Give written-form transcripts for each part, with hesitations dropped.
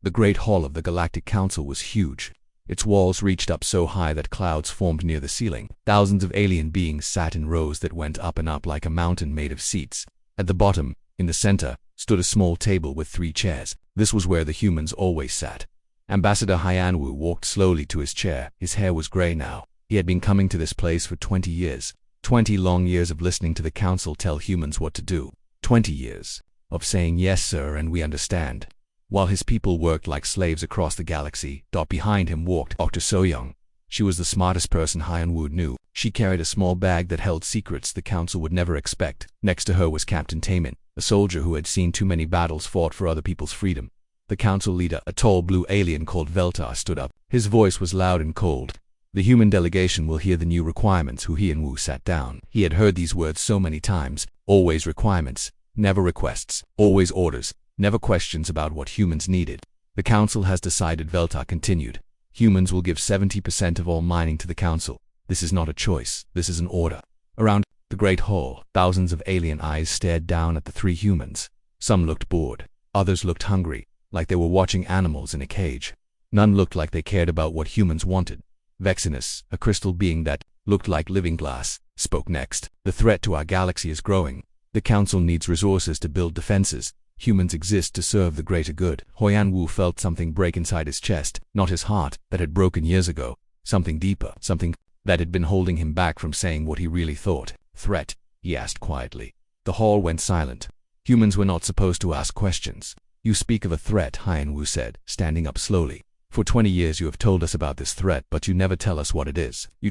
The Great Hall of the Galactic Council was huge. Its walls reached up so high that clouds formed near the ceiling. Thousands of alien beings sat in rows that went up and up like a mountain made of seats. At the bottom, in the center, stood a small table with 3 chairs. This was where the humans always sat. Ambassador Hyanwu walked slowly to his chair. His hair was gray now. He had been coming to this place for 20 years. 20 long years of listening to the council tell humans what to do. 20 years of saying yes sir and we understand. While his people worked like slaves across the galaxy, behind him walked Dr. So-young. She was the smartest person Hyanwu knew. She carried a small bag that held secrets the council would never expect. Next to her was Captain Taemin, a soldier who had seen too many battles fought for other people's freedom. The council leader, a tall blue alien called Veltar, stood up. His voice was loud and cold. The human delegation will hear the new requirements. Hyanwu sat down. He had heard these words so many times. Always requirements, never requests. Always orders, never questions about what humans needed. The council has decided, Veltar continued. Humans will give 70% of all mining to the council. This is not a choice, this is an order. Around the Great Hall, thousands of alien eyes stared down at the 3 humans. Some looked bored, others looked hungry, like they were watching animals in a cage. None looked like they cared about what humans wanted. Vexinus, a crystal being that looked like living glass, spoke next. The threat to our galaxy is growing. The council needs resources to build defenses. Humans exist to serve the greater good. Hyanwu felt something break inside his chest, not his heart, that had broken years ago. Something deeper, something that had been holding him back from saying what he really thought. Threat? He asked quietly. The hall went silent. Humans were not supposed to ask questions. You speak of a threat, Hyanwu said, standing up slowly. For 20 years you have told us about this threat, but you never tell us what it is. You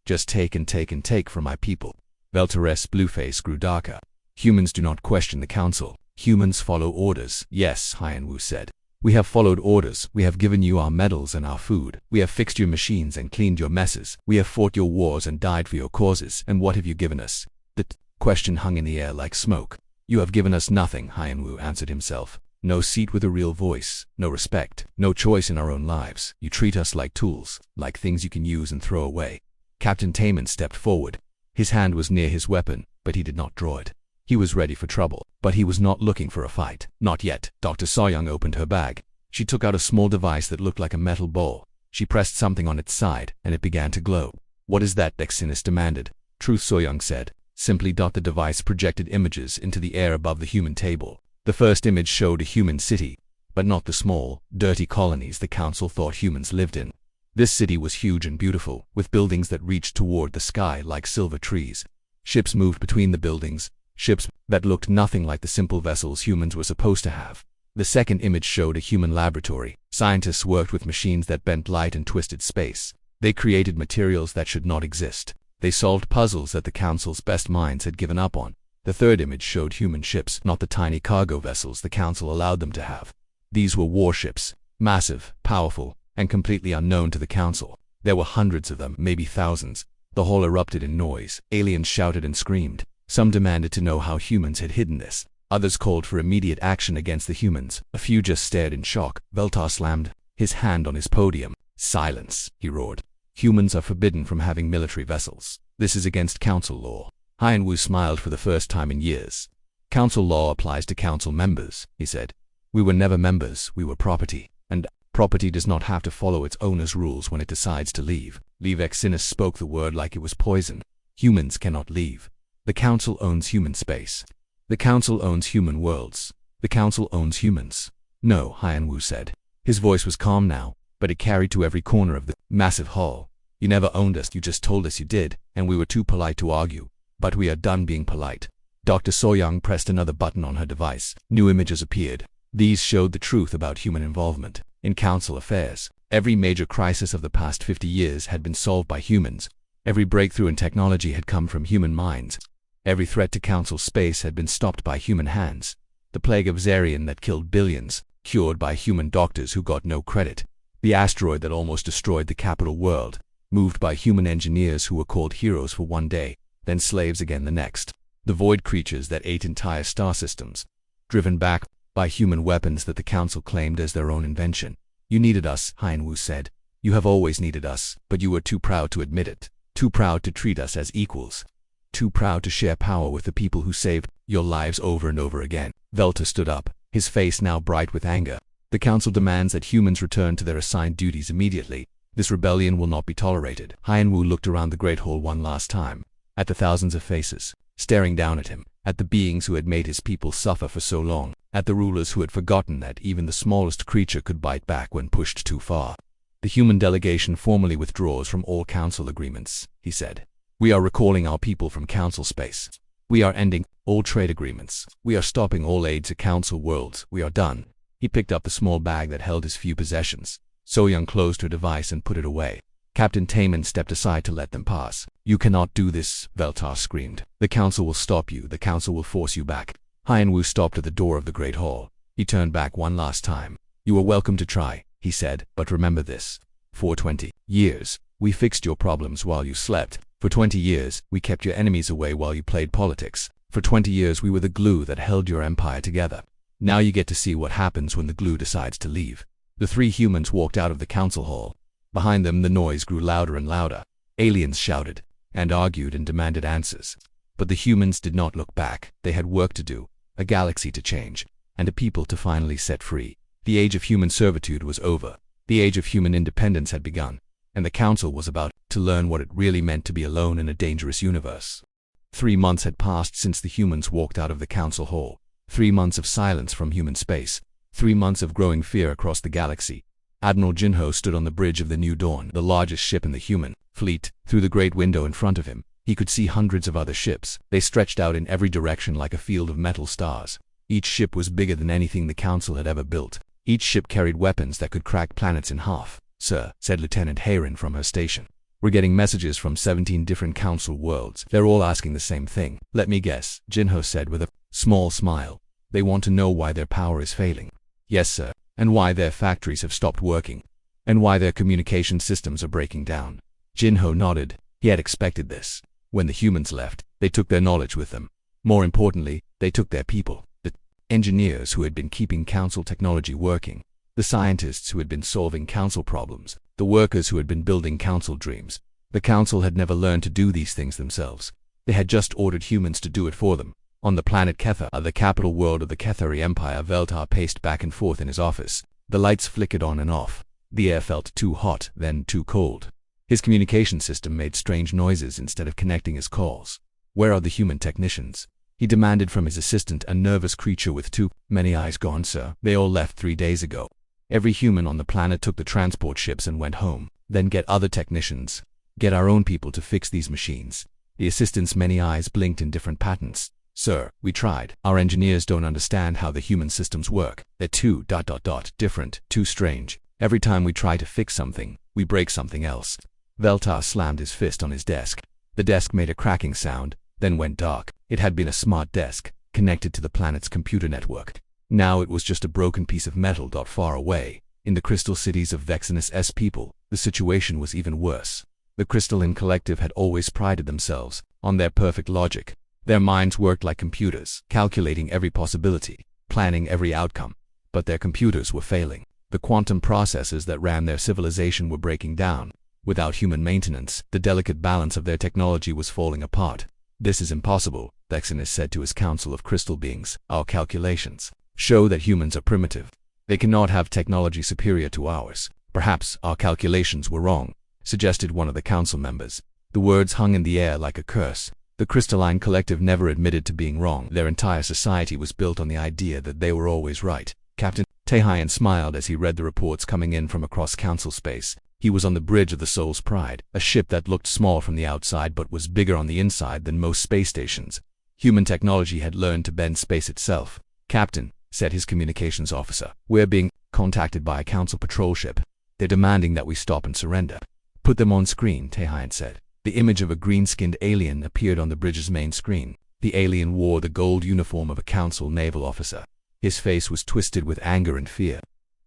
just take and take and take from my people. Veltar's blue face grew darker. Humans do not question the council. Humans follow orders. Yes, Hyanwu said. We have followed orders. We have given you our medals and our food. We have fixed your machines and cleaned your messes. We have fought your wars and died for your causes. And what have you given us? The question hung in the air like smoke. You have given us nothing, Hyanwu answered himself. No seat with a real voice, no respect, no choice in our own lives. You treat us like tools, like things you can use and throw away. Captain Taemin stepped forward. His hand was near his weapon, but he did not draw it. He was ready for trouble, but he was not looking for a fight. Not yet. Dr. So-young opened her bag. She took out a small device that looked like a metal ball. She pressed something on its side, and it began to glow. What is that? Vexinus demanded. Truth, So-young said. Simply. The device projected images into the air above the human table. The first image showed a human city, but not the small, dirty colonies the council thought humans lived in. This city was huge and beautiful, with buildings that reached toward the sky like silver trees. Ships moved between the buildings, ships that looked nothing like the simple vessels humans were supposed to have. The second image showed a human laboratory. Scientists worked with machines that bent light and twisted space. They created materials that should not exist. They solved puzzles that the council's best minds had given up on. The third image showed human ships, not the tiny cargo vessels the council allowed them to have. These were warships, massive, powerful, and completely unknown to the council. There were hundreds of them, maybe thousands. The hall erupted in noise. Aliens shouted and screamed. Some demanded to know how humans had hidden this. Others called for immediate action against the humans. A few just stared in shock. Veltar slammed his hand on his podium. Silence, he roared. Humans are forbidden from having military vessels. This is against council law. Hyanwu smiled for the first time in years. Council law applies to council members, he said. We were never members, we were property. And property does not have to follow its owner's rules when it decides to leave. Vexinus spoke the word like it was poison. Humans cannot leave. The council owns human space. The council owns human worlds. The council owns humans. No, Hyanwu said. His voice was calm now, but it carried to every corner of the massive hall. You never owned us, you just told us you did, and we were too polite to argue. But we are done being polite. Dr. So-young pressed another button on her device. New images appeared. These showed the truth about human involvement in council affairs. Every major crisis of the past 50 years had been solved by humans. Every breakthrough in technology had come from human minds. Every threat to council space had been stopped by human hands. The plague of Zarian that killed billions, cured by human doctors who got no credit. The asteroid that almost destroyed the capital world, moved by human engineers who were called heroes for one day, then slaves again the next. The void creatures that ate entire star systems, driven back by human weapons that the council claimed as their own invention. You needed us, Hyanwu said. You have always needed us, but you were too proud to admit it. Too proud to treat us as equals. Too proud to share power with the people who saved your lives over and over again. Veltar stood up, his face now bright with anger. The council demands that humans return to their assigned duties immediately. This rebellion will not be tolerated. Haiyan looked around the Great Hall one last time, at the thousands of faces staring down at him, at the beings who had made his people suffer for so long, at the rulers who had forgotten that even the smallest creature could bite back when pushed too far. The human delegation formally withdraws from all council agreements, he said. We are recalling our people from council space. We are ending all trade agreements. We are stopping all aid to council worlds. We are done. He picked up the small bag that held his few possessions. So-young closed her device and put it away. Captain Taman stepped aside to let them pass. You cannot do this, Veltar screamed. The council will stop you. The council will force you back. Haiyan stopped at the door of the Great Hall. He turned back one last time. You are welcome to try, he said, but remember this. For 20 years, we fixed your problems while you slept. For 20 years, we kept your enemies away while you played politics. For 20 years, we were the glue that held your empire together. Now you get to see what happens when the glue decides to leave. The three humans walked out of the council hall. Behind them, the noise grew louder and louder. Aliens shouted and argued and demanded answers. But the humans did not look back. They had work to do, a galaxy to change, and a people to finally set free. The age of human servitude was over. The age of human independence had begun, and the council was about to learn what it really meant to be alone in a dangerous universe. 3 months had passed since the humans walked out of the council hall. 3 months of silence from human space. 3 months of growing fear across the galaxy. Admiral Jinho stood on the bridge of the New Dawn, the largest ship in the human fleet. Through the great window in front of him, he could see hundreds of other ships. They stretched out in every direction like a field of metal stars. Each ship was bigger than anything the council had ever built. Each ship carried weapons that could crack planets in half. Sir, said Lieutenant Hayrin from her station. We're getting messages from 17 different council worlds. They're all asking the same thing. Let me guess, Jinho said with a small smile. They want to know why their power is failing. Yes, sir. And why their factories have stopped working. And why their communication systems are breaking down. Jinho nodded. He had expected this. When the humans left, they took their knowledge with them. More importantly, they took their people. The engineers who had been keeping council technology working. The scientists who had been solving council problems. The workers who had been building council dreams. The council had never learned to do these things themselves. They had just ordered humans to do it for them. On the planet Kether, the capital world of the Kethari Empire, Veltar paced back and forth in his office. The lights flickered on and off. The air felt too hot, then too cold. His communication system made strange noises instead of connecting his calls. Where are the human technicians? He demanded from his assistant, a nervous creature with too many eyes. Gone, sir. They all left 3 days ago. Every human on the planet took the transport ships and went home. Then get other technicians. Get our own people to fix these machines. The assistant's many eyes blinked in different patterns. Sir, we tried. Our engineers don't understand how the human systems work. They're too different, too strange. Every time we try to fix something, we break something else. Veltar slammed his fist on his desk. The desk made a cracking sound, then went dark. It had been a smart desk, connected to the planet's computer network. Now it was just a broken piece of metal. Far away, in the crystal cities of Vexenus' people, the situation was even worse. The crystalline collective had always prided themselves on their perfect logic. Their minds worked like computers, calculating every possibility, planning every outcome. But their computers were failing. The quantum processes that ran their civilization were breaking down. Without human maintenance, the delicate balance of their technology was falling apart. This is impossible, Vexenus said to his council of crystal beings. Our calculations show that humans are primitive. They cannot have technology superior to ours. Perhaps our calculations were wrong, suggested one of the council members. The words hung in the air like a curse. The crystalline collective never admitted to being wrong. Their entire society was built on the idea that they were always right. Captain Taehyun smiled as he read the reports coming in from across council space. He was on the bridge of the Soul's Pride, a ship that looked small from the outside but was bigger on the inside than most space stations. Human technology had learned to bend space itself. Captain, said his communications officer, we're being contacted by a council patrol ship. They're demanding that we stop and surrender. Put them on screen, Taehyun said. The image of a green-skinned alien appeared on the bridge's main screen. The alien wore the gold uniform of a council naval officer. His face was twisted with anger and fear.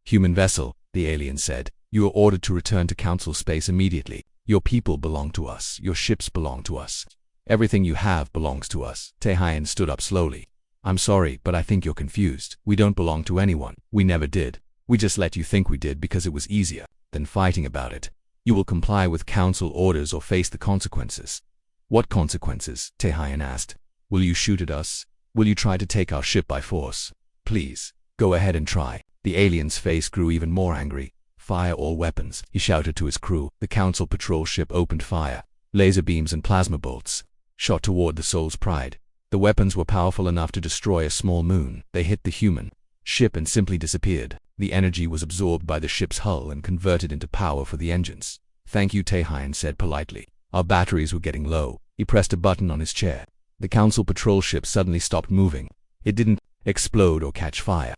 Human vessel, the alien said. You are ordered to return to council space immediately. Your people belong to us. Your ships belong to us. Everything you have belongs to us. Taehyun stood up slowly. I'm sorry, but I think you're confused. We don't belong to anyone. We never did. We just let you think we did because it was easier than fighting about it. You will comply with council orders or face the consequences. What consequences? Taehyun asked. Will you shoot at us? Will you try to take our ship by force? Please, go ahead and try. The alien's face grew even more angry. "Fire all weapons," he shouted to his crew. The Council patrol ship opened fire. Laser beams and plasma bolts shot toward the Soul's Pride. The weapons were powerful enough to destroy a small moon. They hit the human ship and simply disappeared. The energy was absorbed by the ship's hull and converted into power for the engines. "Thank you," Taehyun said politely. "Our batteries were getting low." He pressed a button on his chair. The Council patrol ship suddenly stopped moving. It didn't explode or catch fire.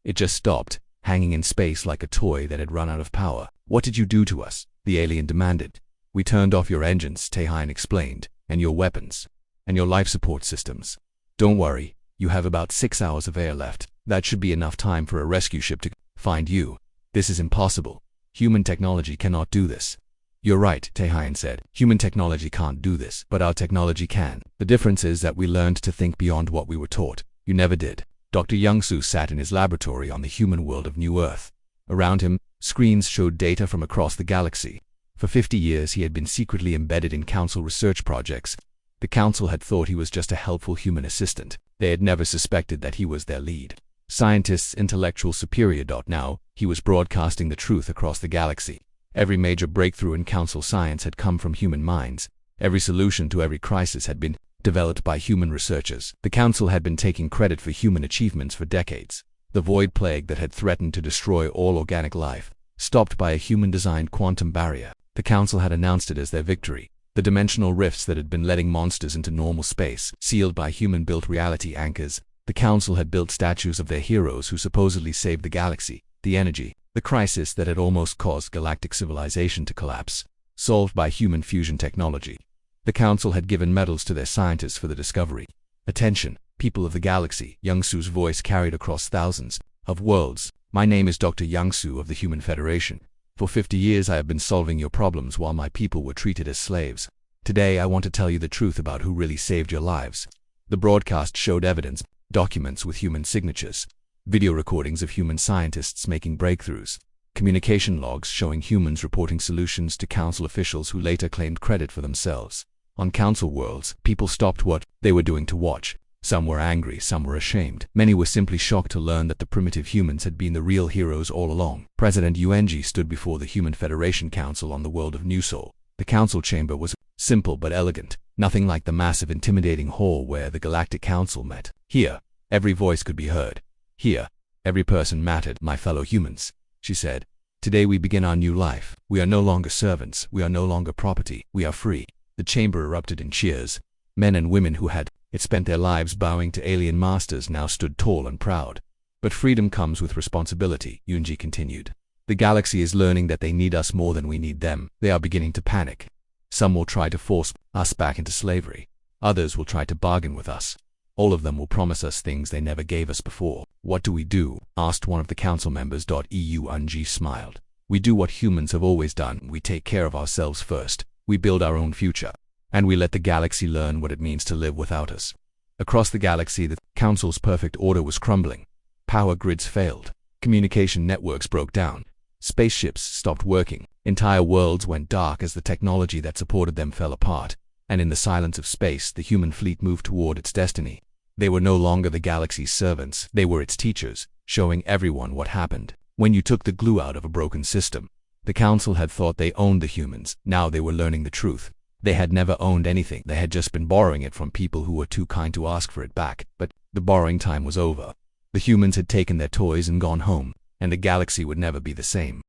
It just stopped, hanging in space like a toy that had run out of power. "What did you do to us?" the alien demanded. "We turned off your engines," Taehyun explained, "and your weapons, and your life support systems. Don't worry, you have about 6 hours of air left. That should be enough time for a rescue ship to find you. This is impossible. Human technology cannot do this." "You're right," Taehyun said. "Human technology can't do this, but our technology can. The difference is that we learned to think beyond what we were taught. You never did." Dr. Young-soo sat in his laboratory on the human world of New Earth. Around him, screens showed data from across the galaxy. For 50 years he had been secretly embedded in Council research projects. The Council had thought he was just a helpful human assistant. They had never suspected that he was their lead scientist's intellectual superior. Now, he was broadcasting the truth across the galaxy. Every major breakthrough in Council science had come from human minds. Every solution to every crisis had been developed by human researchers. The Council had been taking credit for human achievements for decades. The void plague that had threatened to destroy all organic life, stopped by a human-designed quantum barrier. The Council had announced it as their victory. The dimensional rifts that had been letting monsters into normal space, sealed by human-built reality anchors. The Council had built statues of their heroes who supposedly saved the galaxy. The energy, the crisis that had almost caused galactic civilization to collapse, solved by human fusion technology. The Council had given medals to their scientists for the discovery. "Attention, people of the galaxy," Young-soo's voice carried across thousands of worlds. "My name is Dr. Young-soo of the Human Federation. For 50 years I have been solving your problems while my people were treated as slaves. Today I want to tell you the truth about who really saved your lives." The broadcast showed evidence, documents with human signatures, video recordings of human scientists making breakthroughs, communication logs showing humans reporting solutions to Council officials who later claimed credit for themselves. On Council worlds, people stopped what they were doing to watch. Some were angry, some were ashamed. Many were simply shocked to learn that the primitive humans had been the real heroes all along. President Yuenji stood before the Human Federation Council on the world of New Seoul. The council chamber was simple but elegant, nothing like the massive intimidating hall where the Galactic Council met. Here, every voice could be heard. Here, every person mattered. "My fellow humans," she said. "Today we begin our new life. We are no longer servants. We are no longer property. We are free." The chamber erupted in cheers. Men and women who had spent their lives bowing to alien masters now stood tall and proud. "But freedom comes with responsibility," Yoonji continued. "The galaxy is learning that they need us more than we need them. They are beginning to panic. Some will try to force us back into slavery. Others will try to bargain with us. All of them will promise us things they never gave us before." "What do we do?" asked one of the council members. Yoonji smiled. "We do what humans have always done. We take care of ourselves first. We build our own future. And we let the galaxy learn what it means to live without us." Across the galaxy, the Council's perfect order was crumbling. Power grids failed. Communication networks broke down. Spaceships stopped working. Entire worlds went dark as the technology that supported them fell apart. And in the silence of space, the human fleet moved toward its destiny. They were no longer the galaxy's servants. They were its teachers, showing everyone what happened when you took the glue out of a broken system. The Council had thought they owned the humans. Now they were learning the truth. They had never owned anything. They had just been borrowing it from people who were too kind to ask for it back. But the borrowing time was over. The humans had taken their toys and gone home, and the galaxy would never be the same.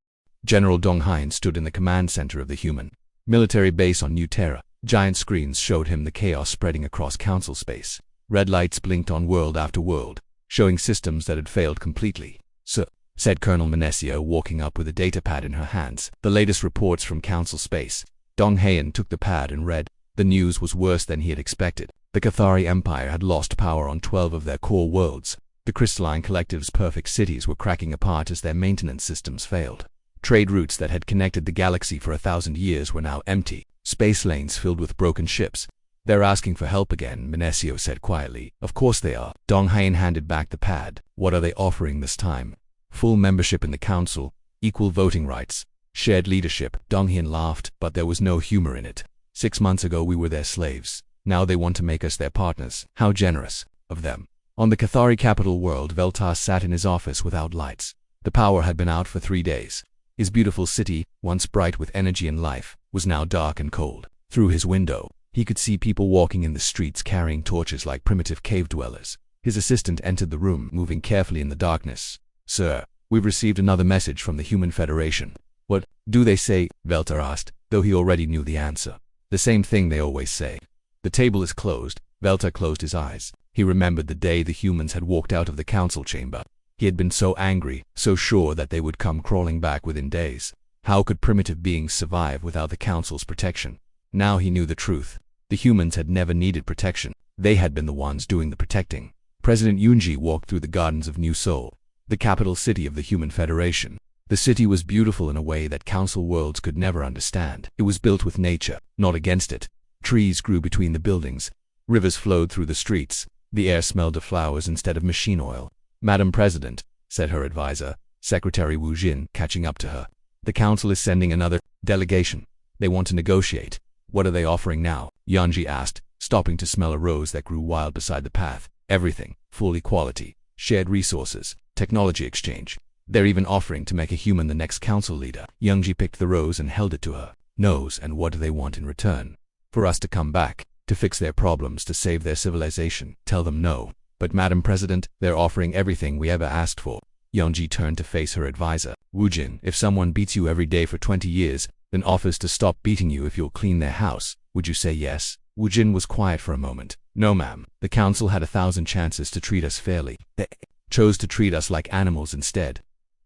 General Dong-hyun stood in the command center of the human military base on New Terra. Giant screens showed him the chaos spreading across Council space. Red lights blinked on world after world, showing systems that had failed completely. "Sir," said Colonel Menesio, walking up with a datapad in her hands. "The latest reports from Council space." Dong-hyun took the pad and read. The news was worse than he had expected. The Cathari Empire had lost power on 12 of their core worlds. The crystalline collective's perfect cities were cracking apart as their maintenance systems failed. Trade routes that had connected the galaxy for 1,000 years were now empty. Space lanes filled with broken ships. "They're asking for help again," Menesio said quietly. "Of course they are." Dong-hyun handed back the pad. "What are they offering this time?" "Full membership in the Council, equal voting rights, shared leadership." Dong-hyun laughed, but there was no humor in it. 6 months ago we were their slaves. Now they want to make us their partners. How generous of them. On the Cathari capital world, Veltas sat in his office without lights. The power had been out for 3 days. His beautiful city, once bright with energy and life, was now dark and cold. Through his window, he could see people walking in the streets carrying torches like primitive cave dwellers. His assistant entered the room, moving carefully in the darkness. "Sir, we've received another message from the Human Federation." "What do they say?" Velta asked, though he already knew the answer. "The same thing they always say. The table is closed." Velta closed his eyes. He remembered the day the humans had walked out of the council chamber. He had been so angry, so sure that they would come crawling back within days. How could primitive beings survive without the council's protection? Now he knew the truth. The humans had never needed protection. They had been the ones doing the protecting. President Yunji walked through the gardens of New Seoul, the capital city of the Human Federation. The city was beautiful in a way that council worlds could never understand. It was built with nature, not against it. Trees grew between the buildings. Rivers flowed through the streets. The air smelled of flowers instead of machine oil. "Madam President," said her advisor, Secretary Wu Jin, catching up to her, "the council is sending another delegation. They want to negotiate." "What are they offering now?" Yunji asked, stopping to smell a rose that grew wild beside the path. "Everything. Full equality. Shared resources. Technology exchange. They're even offering to make a human the next council leader." Yunji picked the rose and held it to her. "Nose, and what do they want in return?" "For us to come back, to fix their problems, to save their civilization." "Tell them no." "But Madam President, they're offering everything we ever asked for." Yunji turned to face her advisor. "Wu Jin, if someone beats you every day for 20 years, then offers to stop beating you if you'll clean their house, would you say yes?" Wu Jin was quiet for a moment. "No, ma'am. The council had 1,000 chances to treat us fairly. They chose to treat us like animals instead.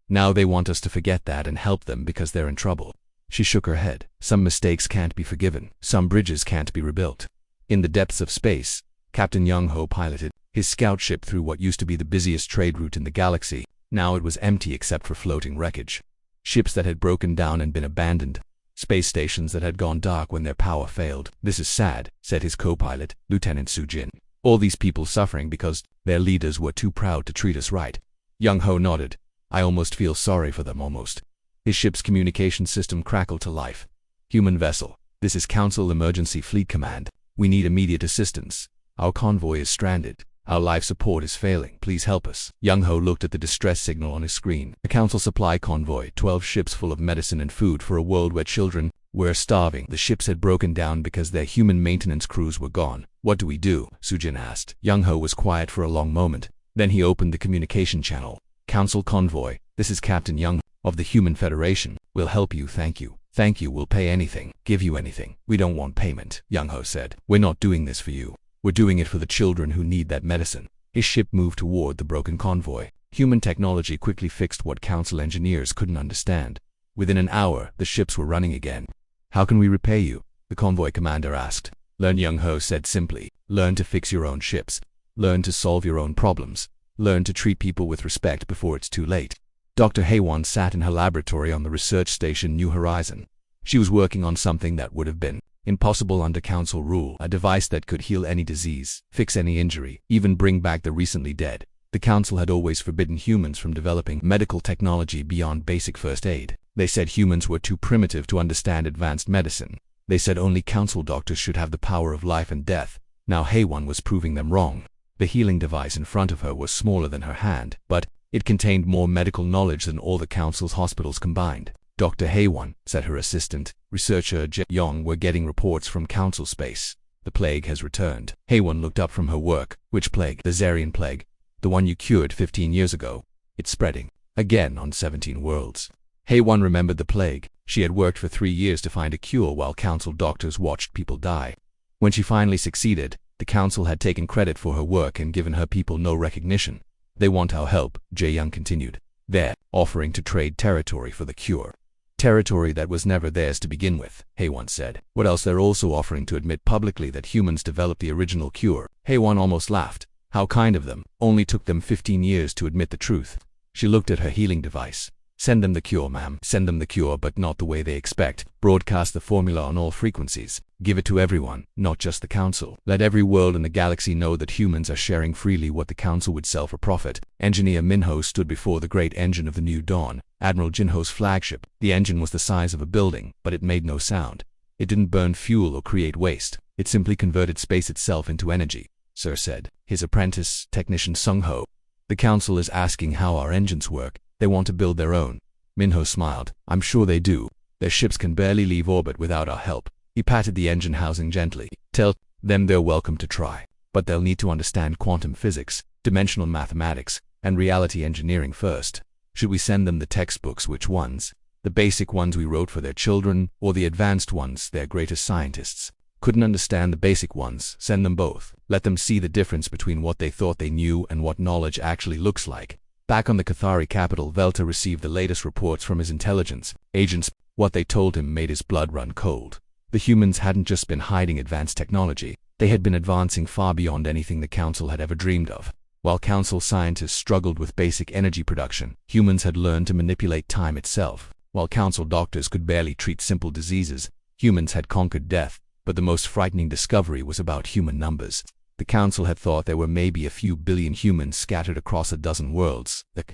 Now they want us to forget that and help them because they're in trouble." She shook her head. "Some mistakes can't be forgiven. Some bridges can't be rebuilt." In the depths of space, Captain Young Ho piloted his scout ship through what used to be the busiest trade route in the galaxy. Now it was empty except for floating wreckage. Ships that had broken down and been abandoned. Space stations that had gone dark when their power failed. "This is sad," said his co-pilot, Lieutenant Su Jin. "All these people suffering because their leaders were too proud to treat us right." Young Ho nodded. "I almost feel sorry for them, almost." His ship's communication system crackled to life. "Human vessel. This is Council Emergency Fleet Command. We need immediate assistance. Our convoy is stranded. Our life support is failing. Please help us." Young Ho looked at the distress signal on his screen. "A council supply convoy, 12 ships full of medicine and food for a world where children were starving." The ships had broken down because their human maintenance crews were gone. "What do we do?" Sujin asked. Young Ho was quiet for a long moment. Then he opened the communication channel. "Council convoy, this is Captain Young of the Human Federation. We'll help you, thank you. Thank you, we'll pay anything, give you anything." "We don't want payment," Young Ho said. "We're not doing this for you. We're doing it for the children who need that medicine." His ship moved toward the broken convoy. Human technology quickly fixed what council engineers couldn't understand. Within an hour, the ships were running again. "How can we repay you?" the convoy commander asked. "Learn," Young Ho said simply. "Learn to fix your own ships. Learn to solve your own problems. Learn to treat people with respect before it's too late." Dr. Haewon sat in her laboratory on the research station New Horizon. She was working on something that would have been impossible under council rule, a device that could heal any disease, fix any injury, even bring back the recently dead. The council had always forbidden humans from developing medical technology beyond basic first aid. They said humans were too primitive to understand advanced medicine. They said only council doctors should have the power of life and death. Now Haewon was proving them wrong. The healing device in front of her was smaller than her hand, but it contained more medical knowledge than all the council's hospitals combined. "Dr. Haewon," said her assistant, researcher Je Yong, "we're getting reports from council space. The plague has returned." Haewon looked up from her work. "Which plague?" "The Zarian plague. The one you cured 15 years ago. It's spreading. Again on 17 worlds." Haewon remembered the plague. She had worked for 3 years to find a cure while council doctors watched people die. When she finally succeeded, the council had taken credit for her work and given her people no recognition. "They want our help," Jae Young continued. "They're offering to trade territory for the cure." "Territory that was never theirs to begin with," Haewon said. "What else? They're also offering to admit publicly that humans developed the original cure." Haewon almost laughed. How kind of them. Only took them 15 years to admit the truth. She looked at her healing device. "Send them the cure, ma'am. Send them the cure, but not the way they expect. Broadcast the formula on all frequencies. Give it to everyone, not just the council. Let every world in the galaxy know that humans are sharing freely what the council would sell for profit." Engineer Minho stood before the great engine of the New Dawn, Admiral Jinho's flagship. The engine was the size of a building, but it made no sound. It didn't burn fuel or create waste. It simply converted space itself into energy. "Sir," said his apprentice, Technician Sung Ho, "the council is asking how our engines work." They want to build their own. Minho smiled. I'm sure they do. Their ships can barely leave orbit without our help. He patted the engine housing gently. Tell them they're welcome to try. But they'll need to understand quantum physics, dimensional mathematics, and reality engineering first. Should we send them the textbooks? Which ones? The basic ones we wrote for their children, or the advanced ones, their greatest scientists? Couldn't understand the basic ones. Send them both. Let them see the difference between what they thought they knew and what knowledge actually looks like. Back on the Cathari capital, Velta received the latest reports from his intelligence agents. What they told him made his blood run cold. The humans hadn't just been hiding advanced technology. They had been advancing far beyond anything the Council had ever dreamed of. While Council scientists struggled with basic energy production, humans had learned to manipulate time itself. While Council doctors could barely treat simple diseases, humans had conquered death. But the most frightening discovery was about human numbers. The Council had thought there were maybe a few billion humans scattered across a dozen worlds. The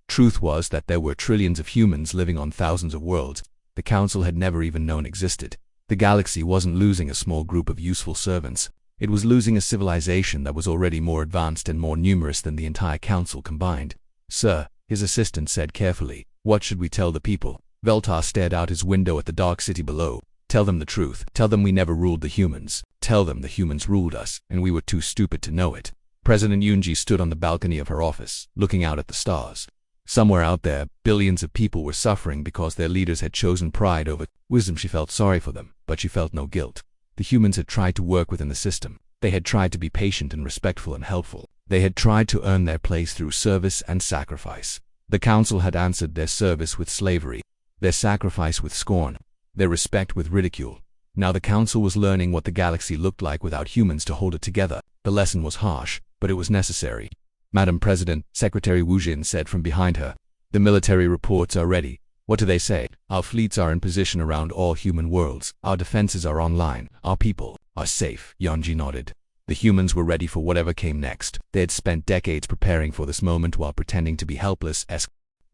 truth was that there were trillions of humans living on thousands of worlds the Council had never even known existed. The galaxy wasn't losing a small group of useful servants. It was losing a civilization that was already more advanced and more numerous than the entire Council combined. Sir, his assistant said carefully, what should we tell the people? Veltar stared out his window at the dark city below. Tell them the truth. Tell them we never ruled the humans. Tell them the humans ruled us, and we were too stupid to know it. President Yunji stood on the balcony of her office, looking out at the stars. Somewhere out there, billions of people were suffering because their leaders had chosen pride over wisdom. She felt sorry for them, but she felt no guilt. The humans had tried to work within the system. They had tried to be patient and respectful and helpful. They had tried to earn their place through service and sacrifice. The Council had answered their service with slavery, their sacrifice with scorn, their respect with ridicule. Now the Council was learning what the galaxy looked like without humans to hold it together. The lesson was harsh, but it was necessary. Madam President, Secretary Wu Jin said from behind her. The military reports are ready. What do they say? Our fleets are in position around all human worlds. Our defenses are online. Our people are safe. Yunji nodded. The humans were ready for whatever came next. They had spent decades preparing for this moment while pretending to be helpless.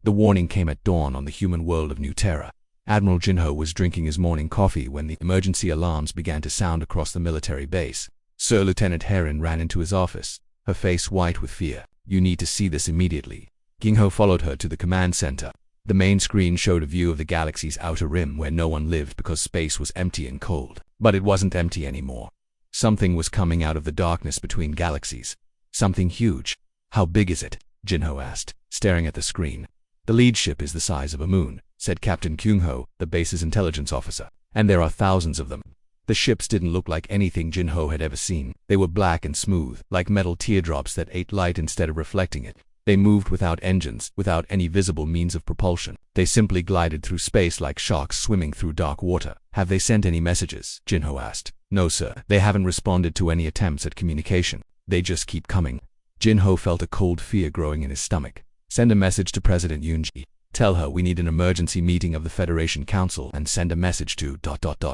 The warning came at dawn on the human world of New Terra. Admiral Jinho was drinking his morning coffee when the emergency alarms began to sound across the military base. Sir Lieutenant Heron ran into his office, her face white with fear. You need to see this immediately. Jinho followed her to the command center. The main screen showed a view of the galaxy's outer rim where no one lived because space was empty and cold. But it wasn't empty anymore. Something was coming out of the darkness between galaxies. Something huge. How big is it? Jinho asked, staring at the screen. The lead ship is the size of a moon, said Captain Kyungho, the base's intelligence officer. And there are thousands of them. The ships didn't look like anything Jinho had ever seen. They were black and smooth, like metal teardrops that ate light instead of reflecting it. They moved without engines, without any visible means of propulsion. They simply glided through space like sharks swimming through dark water. Have they sent any messages? Jinho asked. No, sir. They haven't responded to any attempts at communication. They just keep coming. Jinho felt a cold fear growing in his stomach. Send a message to President Yunji. Tell her we need an emergency meeting of the Federation Council and send a message to ...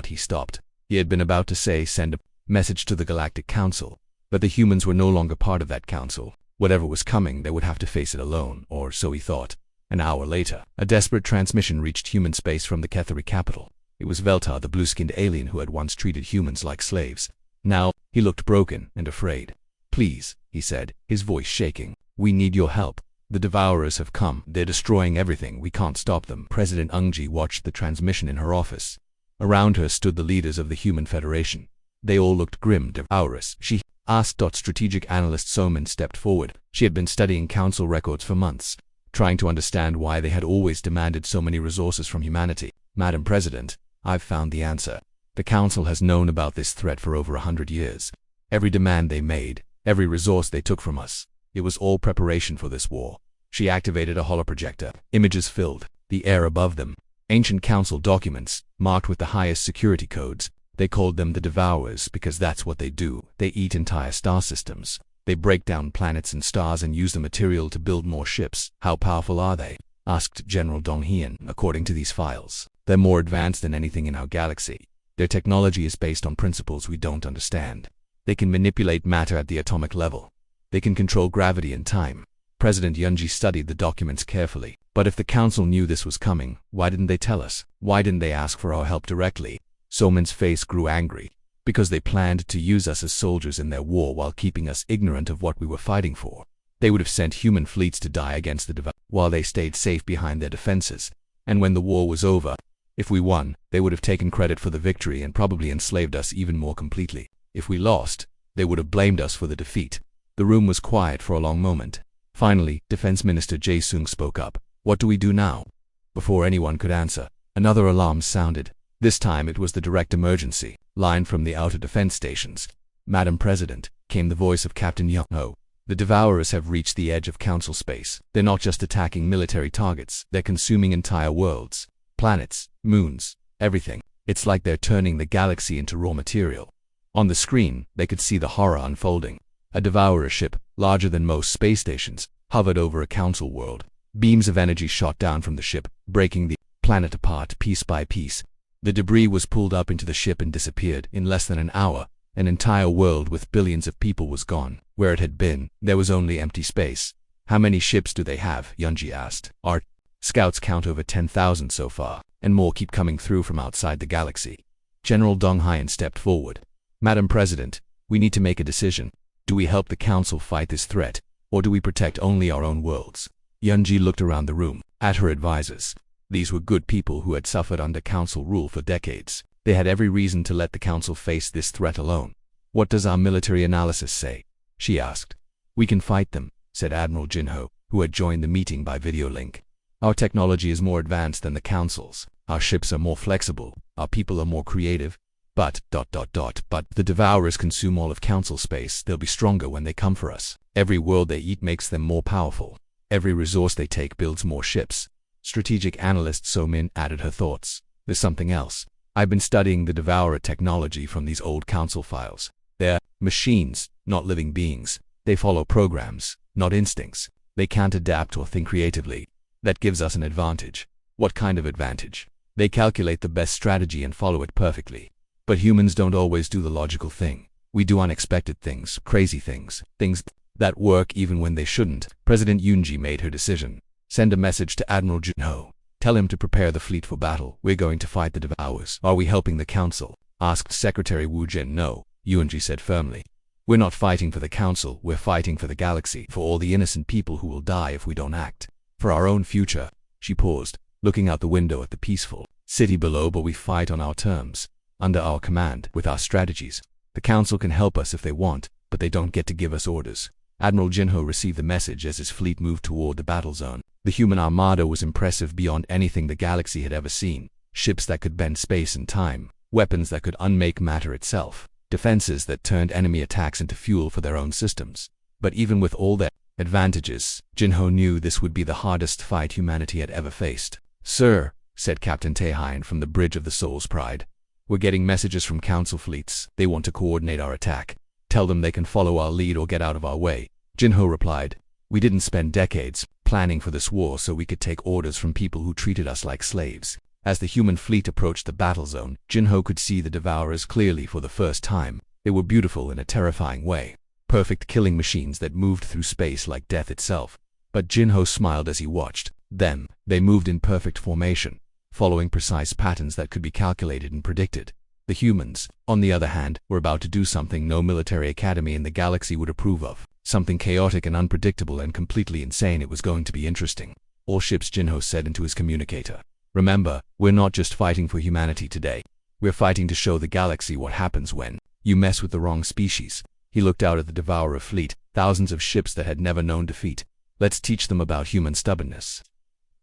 He stopped. He had been about to say send a message to the Galactic Council, but the humans were no longer part of that council. Whatever was coming, they would have to face it alone, or so he thought. An hour later, a desperate transmission reached human space from the Cathari capital. It was Veltar, the blue-skinned alien who had once treated humans like slaves. Now, he looked broken and afraid. Please, he said, his voice shaking. We need your help. The Devourers have come. They're destroying everything. We can't stop them. President Ungji watched the transmission in her office. Around her stood the leaders of the Human Federation. They all looked grim. Devourers, she asked. Strategic analyst Soman stepped forward. She had been studying council records for months, trying to understand why they had always demanded so many resources from humanity. Madam President, I've found the answer. The council has known about this threat for over 100 years. Every demand they made, every resource they took from us, it was all preparation for this war. She activated a holoprojector. Images filled the air above them. Ancient council documents, marked with the highest security codes. They called them the Devourers because that's what they do. They eat entire star systems. They break down planets and stars and use the material to build more ships. How powerful are they? Asked General Dong Hian. According to these files, they're more advanced than anything in our galaxy. Their technology is based on principles we don't understand. They can manipulate matter at the atomic level. They can control gravity and time. President Yunji studied the documents carefully. But if the council knew this was coming, why didn't they tell us? Why didn't they ask for our help directly? Soman's face grew angry. Because they planned to use us as soldiers in their war while keeping us ignorant of what we were fighting for. They would have sent human fleets to die against the Devourer while they stayed safe behind their defenses. And when the war was over, if we won, they would have taken credit for the victory and probably enslaved us even more completely. If we lost, they would have blamed us for the defeat. The room was quiet for a long moment. Finally, Defense Minister Jae-sung spoke up. What do we do now? Before anyone could answer, another alarm sounded. This time it was the direct emergency line from the outer defense stations. Madam President, came the voice of Captain Young-ho. The Devourers have reached the edge of Council space. They're not just attacking military targets, they're consuming entire worlds, planets, moons, everything. It's like they're turning the galaxy into raw material. On the screen, they could see the horror unfolding. A Devourer ship, larger than most space stations, hovered over a Council world. Beams of energy shot down from the ship, breaking the planet apart piece by piece. The debris was pulled up into the ship and disappeared. In less than an hour, an entire world with billions of people was gone. Where it had been, there was only empty space. How many ships do they have? Yunji asked. Our scouts count over 10,000 so far, and more keep coming through from outside the galaxy. General Dong Hyen stepped forward. Madam President, we need to make a decision. Do we help the Council fight this threat, or do we protect only our own worlds? Yunji looked around the room, at her advisors. These were good people who had suffered under Council rule for decades. They had every reason to let the Council face this threat alone. What does our military analysis say? She asked. We can fight them, said Admiral Jinho, who had joined the meeting by video link. Our technology is more advanced than the Council's. Our ships are more flexible. Our people are more creative. But the Devourers consume all of Council space. They'll be stronger when they come for us. Every world they eat makes them more powerful. Every resource they take builds more ships. Strategic analyst So Min added her thoughts. There's something else. I've been studying the Devourer technology from these old Council files. They're machines, not living beings. They follow programs, not instincts. They can't adapt or think creatively. That gives us an advantage. What kind of advantage? They calculate the best strategy and follow it perfectly. But humans don't always do the logical thing. We do unexpected things, crazy things, things that work even when they shouldn't. President Yoonji made her decision. Send a message to Admiral Jinho. Tell him to prepare the fleet for battle. We're going to fight the Devourers. Are we helping the Council? Asked Secretary Wu Jin. No, Yoonji said firmly. We're not fighting for the Council, we're fighting for the galaxy, for all the innocent people who will die if we don't act. For our own future. She paused, looking out the window at the peaceful city below. But we fight on our terms, under our command, with our strategies. The Council can help us if they want, but they don't get to give us orders. Admiral Jinho received the message as his fleet moved toward the battle zone. The human armada was impressive beyond anything the galaxy had ever seen. Ships that could bend space and time, weapons that could unmake matter itself, defenses that turned enemy attacks into fuel for their own systems. But even with all their advantages, Jinho knew this would be the hardest fight humanity had ever faced. Sir, said Captain Tae-Hyen from the bridge of the Soul's Pride, we're getting messages from Council fleets. They want to coordinate our attack. Tell them they can follow our lead or get out of our way. Jinho replied, we didn't spend decades planning for this war so we could take orders from people who treated us like slaves. As the human fleet approached the battle zone, Jinho could see the Devourers clearly for the first time. They were beautiful in a terrifying way. Perfect killing machines that moved through space like death itself. But Jinho smiled as he watched them. They moved in perfect formation, following precise patterns that could be calculated and predicted. The humans, on the other hand, were about to do something no military academy in the galaxy would approve of. Something chaotic and unpredictable and completely insane. It was going to be interesting. All ships, Jinho said into his communicator. Remember, we're not just fighting for humanity today. We're fighting to show the galaxy what happens when you mess with the wrong species. He looked out at the Devourer fleet, thousands of ships that had never known defeat. Let's teach them about human stubbornness.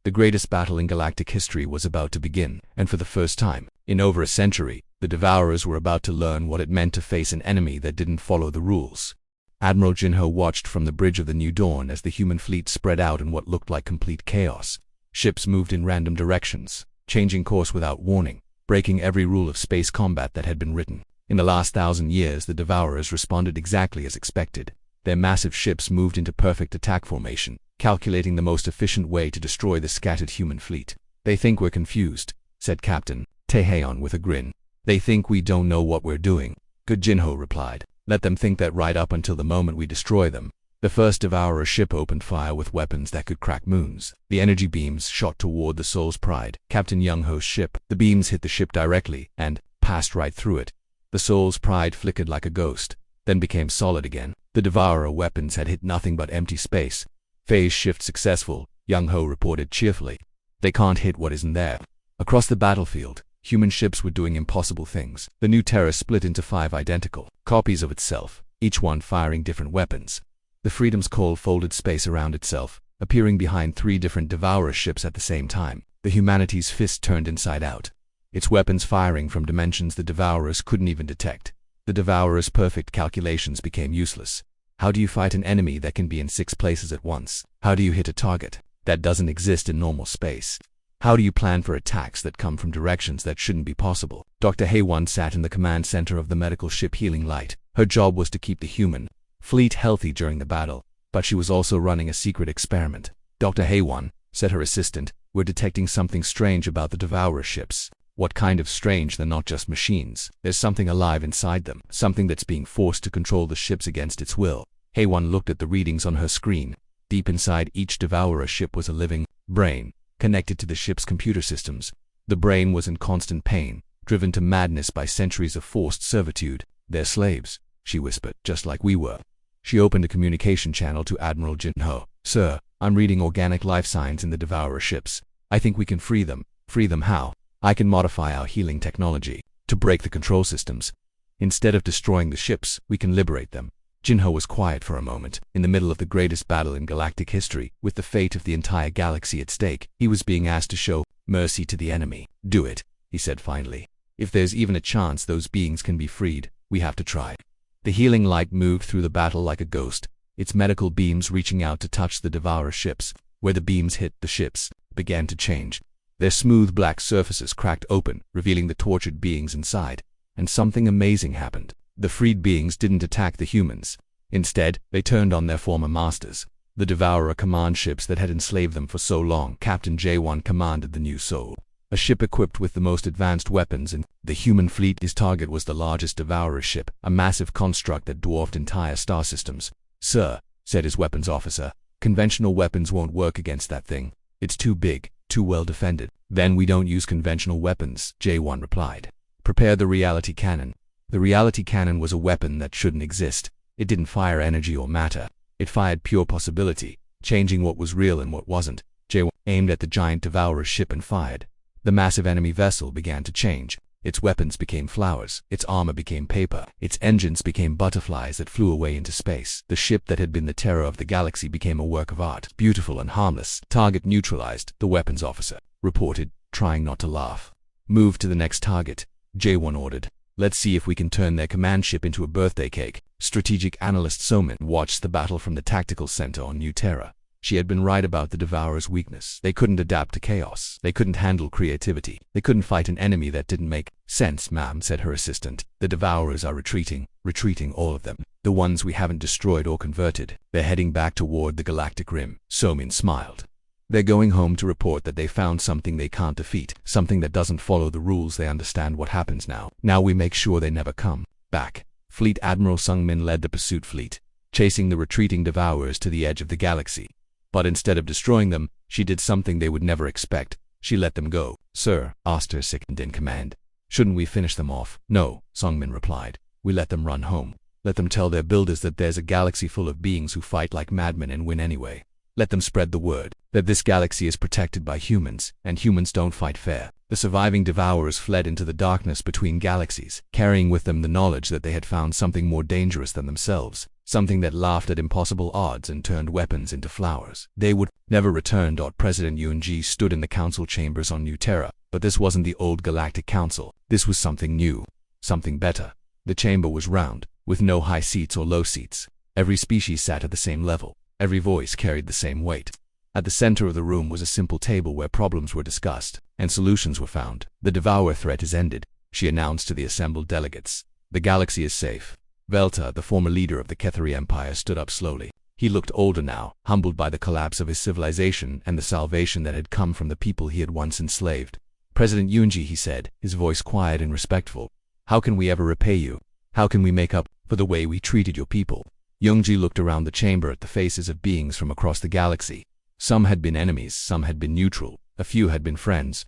The greatest battle in galactic history was about to begin, and for the first time, in over a century, the Devourers were about to learn what it meant to face an enemy that didn't follow the rules. Admiral Jinho watched from the bridge of the New Dawn as the human fleet spread out in what looked like complete chaos. Ships moved in random directions, changing course without warning, breaking every rule of space combat that had been written. In the last 1,000 years, the Devourers responded exactly as expected. Their massive ships moved into perfect attack formation, calculating the most efficient way to destroy the scattered human fleet. They think we're confused, said Captain Tae-Hyen with a grin. They think we don't know what we're doing. Good, Jinho replied. Let them think that right up until the moment we destroy them. The first Devourer ship opened fire with weapons that could crack moons. The energy beams shot toward the Soul's Pride, Captain Young-ho's ship. The beams hit the ship directly and passed right through it. The Soul's Pride flickered like a ghost, then became solid again. The Devourer weapons had hit nothing but empty space. Phase shift successful, Young Ho reported cheerfully. They can't hit what isn't there. Across the battlefield, human ships were doing impossible things. The new Terra split into 5 identical copies of itself, each one firing different weapons. The Freedom's Call folded space around itself, appearing behind 3 different Devourer ships at the same time. The Humanity's fist turned inside out, its weapons firing from dimensions the Devourers couldn't even detect. The Devourer's perfect calculations became useless. How do you fight an enemy that can be in 6 places at once? How do you hit a target that doesn't exist in normal space? How do you plan for attacks that come from directions that shouldn't be possible? Dr. Haywan sat in the command center of the medical ship Healing Light. Her job was to keep the human fleet healthy during the battle, but she was also running a secret experiment. Dr. Haywan, said her assistant, we're detecting something strange about the Devourer ships. What kind of strange? They're not just machines. There's something alive inside them, something that's being forced to control the ships against its will. Haywan looked at the readings on her screen. Deep inside each Devourer ship was a living brain, connected to the ship's computer systems. The brain was in constant pain, driven to madness by centuries of forced servitude. They're slaves, she whispered, just like we were. She opened a communication channel to Admiral Jin Ho. Sir, I'm reading organic life signs in the Devourer ships. I think we can free them. Free them how? I can modify our healing technology to break the control systems. Instead of destroying the ships, we can liberate them. Jinho was quiet for a moment. In the middle of the greatest battle in galactic history, with the fate of the entire galaxy at stake, he was being asked to show mercy to the enemy. Do it, he said finally. If there's even a chance those beings can be freed, we have to try. The Healing Light moved through the battle like a ghost, its medical beams reaching out to touch the Devourer ships. Where the beams hit, the ships began to change. Their smooth black surfaces cracked open, revealing the tortured beings inside. And something amazing happened. The freed beings didn't attack the humans. Instead, they turned on their former masters, the Devourer command ships that had enslaved them for so long. Captain J1 commanded the new Soul, a ship equipped with the most advanced weapons in the human fleet. His target was the largest Devourer ship, a massive construct that dwarfed entire star systems. Sir, said his weapons officer, conventional weapons won't work against that thing. It's too big, too well defended. Then we don't use conventional weapons, J1 replied. Prepare the reality cannon. The reality cannon was a weapon that shouldn't exist. It didn't fire energy or matter. It fired pure possibility, changing what was real and what wasn't. J1 aimed at the giant Devourer ship and fired. The massive enemy vessel began to change. Its weapons became flowers, its armor became paper, its engines became butterflies that flew away into space. The ship that had been the terror of the galaxy became a work of art, beautiful and harmless. Target neutralized, the weapons officer reported, trying not to laugh. Move to the next target, J1 ordered. Let's see if we can turn their command ship into a birthday cake. Strategic analyst Somin watched the battle from the tactical center on New Terra. She had been right about the Devourer's weakness. They couldn't adapt to chaos. They couldn't handle creativity. They couldn't fight an enemy that didn't make sense, ma'am, said her assistant. The Devourers are retreating, all of them. The ones we haven't destroyed or converted. They're heading back toward the galactic rim. Somin smiled. They're going home to report that they found something they can't defeat, something that doesn't follow the rules. They understand what happens now. Now we make sure they never come back. Fleet Admiral Sungmin led the pursuit fleet, chasing the retreating Devourers to the edge of the galaxy. But instead of destroying them, she did something they would never expect. She let them go. Sir, asked her second in command. Shouldn't we finish them off? No, Sungmin replied. We let them run home. Let them tell their builders that there's a galaxy full of beings who fight like madmen and win anyway. Let them spread the word that this galaxy is protected by humans, and humans don't fight fair. The surviving Devourers fled into the darkness between galaxies, carrying with them the knowledge that they had found something more dangerous than themselves, something that laughed at impossible odds and turned weapons into flowers. They would never return. President Yunji stood in the council chambers on New Terra, but this wasn't the old Galactic Council. This was something new, something better. The chamber was round, with no high seats or low seats. Every species sat at the same level. Every voice carried the same weight. At the center of the room was a simple table where problems were discussed and solutions were found. The Devourer threat is ended, she announced to the assembled delegates. The galaxy is safe. Velta, the former leader of the Kethari Empire, stood up slowly. He looked older now, humbled by the collapse of his civilization and the salvation that had come from the people he had once enslaved. President Yunji, he said, his voice quiet and respectful. How can we ever repay you? How can we make up for the way we treated your people? Yunji looked around the chamber at the faces of beings from across the galaxy. Some had been enemies, some had been neutral, a few had been friends.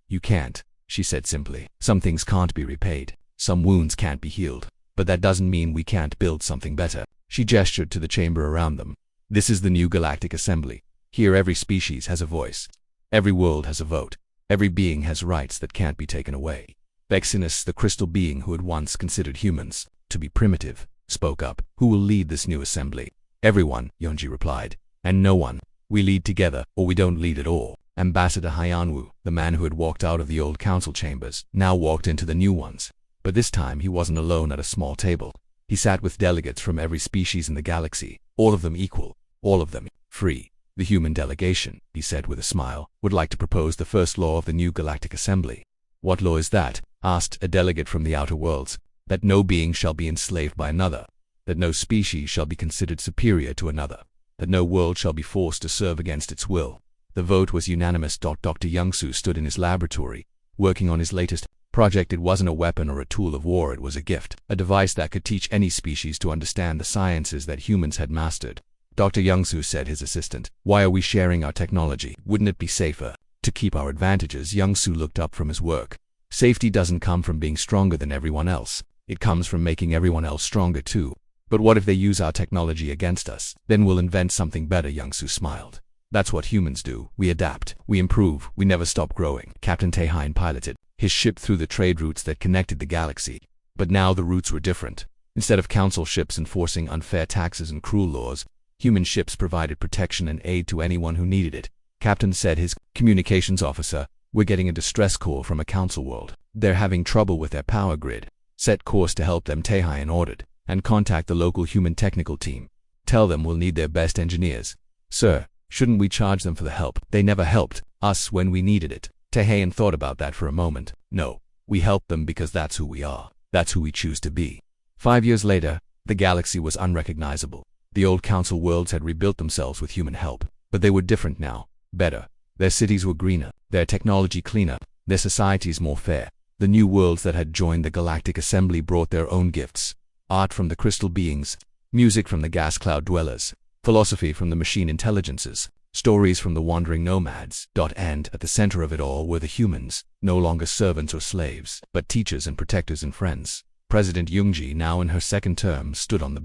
You can't, she said simply. Some things can't be repaid. Some wounds can't be healed. but that doesn't mean we can't build something better. She gestured to the chamber around them. This is the new Galactic Assembly. Here every species has a voice. Every world has a vote. Every being has rights that can't be taken away. Vexinus, the crystal being who had once considered humans to be primitive, spoke up. Who will lead this new assembly? Everyone, Yonji replied. And no one. We lead together, or we don't lead at all. Ambassador Hyanwu, the man who had walked out of the old council chambers, now walked into the new ones. But this time he wasn't alone at a small table. He sat with delegates from every species in the galaxy, all of them equal, all of them free. The human delegation, he said with a smile, would like to propose the first law of the new Galactic Assembly. What law is that? Asked a delegate from the outer worlds. That no being shall be enslaved by another. That no species shall be considered superior to another. That no world shall be forced to serve against its will. The vote was unanimous. Dr. Youngsu stood in his laboratory, working on his latest project. It wasn't a weapon or a tool of war, it was a gift, a device that could teach any species to understand the sciences that humans had mastered. Dr. Youngsu said his assistant, "Why are we sharing our technology? Wouldn't it be safer to keep our advantages?" Youngsu looked up from his work. Safety doesn't come from being stronger than everyone else. It comes from making everyone else stronger too. But what if they use our technology against us? Then we'll invent something better, Youngsu smiled. That's what humans do. We adapt, we improve, we never stop growing. Captain Taehyun piloted his ship through the trade routes that connected the galaxy. But now the routes were different. Instead of council ships enforcing unfair taxes and cruel laws, human ships provided protection and aid to anyone who needed it. Captain said his communications officer, "We're getting a distress call from a council world. They're having trouble with their power grid. Set course to help them," Taehyun ordered, "and contact the local human technical team. Tell them we'll need their best engineers." "Sir, shouldn't we charge them for the help? They never helped us when we needed it." Taehyun thought about that for a moment. "No, we help them because that's who we are. That's who we choose to be." 5 years later, the galaxy was unrecognizable. The old council worlds had rebuilt themselves with human help, but they were different now, better. Their cities were greener, their technology cleaner, their societies more fair. The new worlds that had joined the Galactic Assembly brought their own gifts. Art from the crystal beings, music from the gas cloud dwellers, philosophy from the machine intelligences, stories from the wandering nomads. And at the center of it all were the humans, no longer servants or slaves, but teachers and protectors and friends. President Yoongi, now in her second term, stood on the